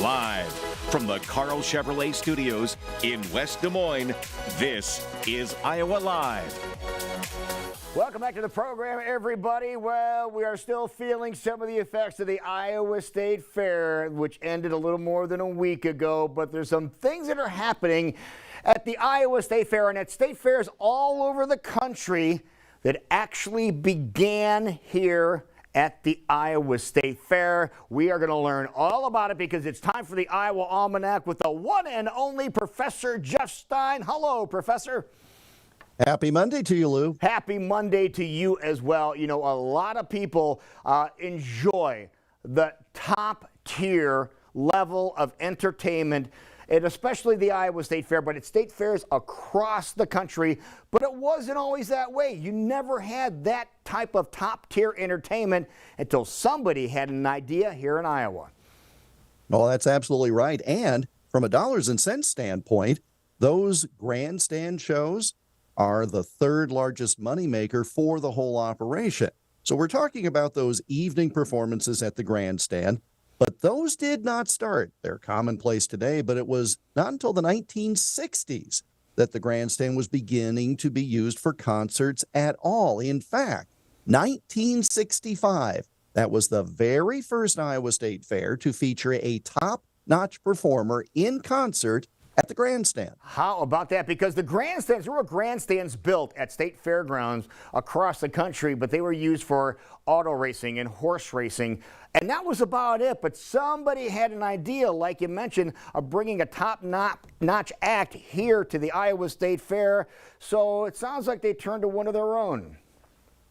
Live from the Carl Chevrolet Studios in West Des Moines, this is Iowa Live. Welcome back to the program, everybody. Well, we are still feeling some of the effects of the Iowa State Fair, which ended a little more than a week ago, but there's some things that are happening at the Iowa State Fair and at state fairs all over the country that actually began here at the Iowa State Fair. We are going to learn all about it because it's time for the Iowa Almanac with the one and only Professor Jeff Stein. Hello, Professor. Happy Monday to you, Lou. Happy Monday to you as well. You know, a lot of people enjoy the top tier level of entertainment, and especially the Iowa State Fair, but it's state fairs across the country. But it wasn't always that way. You never had that type of top-tier entertainment until somebody had an idea here in Iowa. Well, that's absolutely right. And from a dollars and cents standpoint, those grandstand shows are the third largest moneymaker for the whole operation. So we're talking about those evening performances at the grandstand. But those did not start. They're commonplace today, but it was not until the 1960s that the grandstand was beginning to be used for concerts at all. In fact, 1965, that was the very first Iowa State Fair to feature a top-notch performer in concert at the grandstand. How about that? Because the grandstands, there were grandstands built at state fairgrounds across the country, but they were used for auto racing and horse racing. And that was about it. But somebody had an idea, like you mentioned, of bringing a top-notch act here to the Iowa State Fair. So it sounds like they turned to one of their own.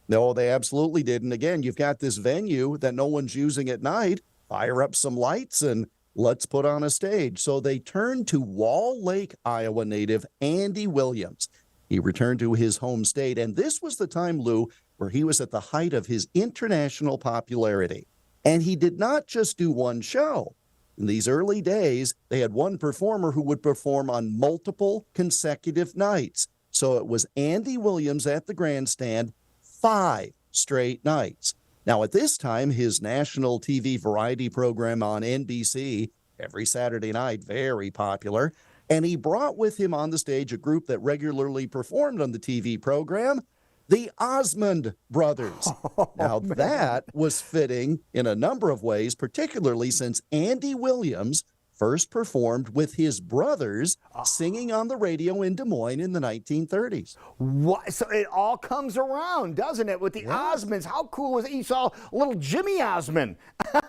No, they absolutely did. And again, you've got this venue that no one's using at night. Fire up some lights and let's put on a stage. So they turned to Wall Lake, Iowa native Andy Williams. He returned to his home state, and this was the time, Lou, where he was at the height of his international popularity. And he did not just do one show. In these early days, they had one performer who would perform on multiple consecutive nights. So it was Andy Williams at the grandstand 5 straight nights. Now, at this time, his national TV variety program on NBC, every Saturday night, very popular, and he brought with him on the stage a group that regularly performed on the TV program, the Osmond Brothers. Now, that was fitting in a number of ways, particularly since Andy Williams first performed with his brothers singing on the radio in Des Moines in the 1930s. What? So it all comes around, doesn't it, with the Osmonds? How cool was it? You saw little Jimmy Osmond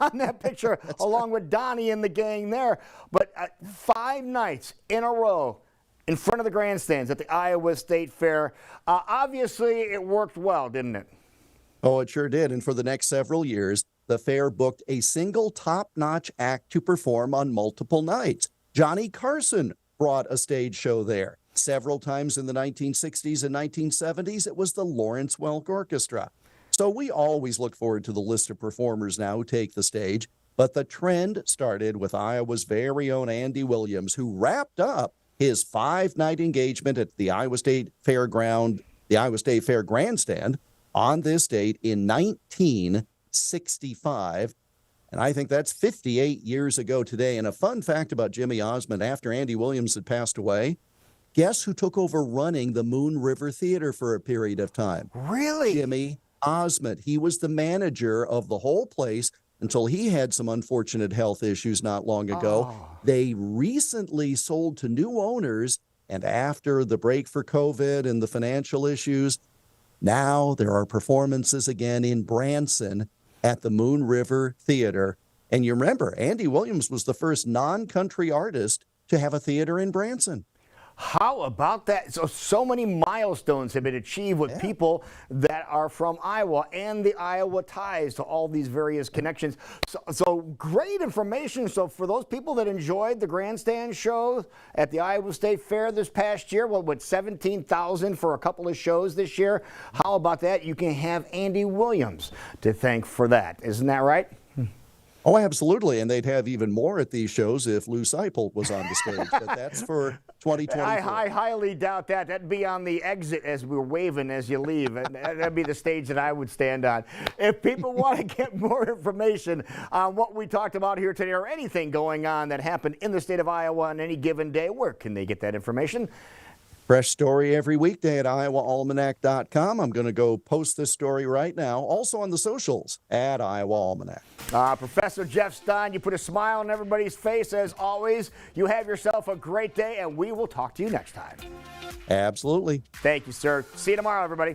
on that picture, along with Donnie and the gang there. But 5 nights in a row in front of the grandstands at the Iowa State Fair. Obviously, it worked well, didn't it? Oh, it sure did. And for the next several years, the fair booked a single top-notch act to perform on multiple nights. Johnny Carson brought a stage show there. Several times in the 1960s and 1970s, it was the Lawrence Welk Orchestra. So we always look forward to the list of performers now who take the stage. But the trend started with Iowa's very own Andy Williams, who wrapped up his 5-night engagement at the Iowa State Fair grandstand on this date in 1965. And I think that's 58 years ago today. And a fun fact about Jimmy Osmond, after Andy Williams had passed away, guess who took over running the Moon River Theater for a period of time? Really? Jimmy Osmond. He was the manager of the whole place until he had some unfortunate health issues not long ago. They recently sold to new owners, and after the break for COVID and the financial issues, now there are performances again in Branson at the Moon River Theater. And you remember, Andy Williams was the first non-country artist to have a theater in Branson. How about that? So many milestones have been achieved with people that are from Iowa and the Iowa ties to all these various connections. So great information. So for those people that enjoyed the grandstand show at the Iowa State Fair this past year, what 17,000 for a couple of shows this year? How about that? You can have Andy Williams to thank for that. Isn't that right? Oh, absolutely. And they'd have even more at these shows if Lou Seipel was on the stage. But that's for 2024. I highly doubt that. That'd be on the exit as we're waving as you leave. That'd be the stage that I would stand on. If people want to get more information on what we talked about here today or anything going on that happened in the state of Iowa on any given day, where can they get that information? Fresh story every weekday at iowaalmanac.com. I'm going to go post this story right now. Also on the socials at Iowa Almanac. Professor Jeff Stein, you put a smile on everybody's face as always. You have yourself a great day, and we will talk to you next time. Absolutely. Thank you, sir. See you tomorrow, everybody.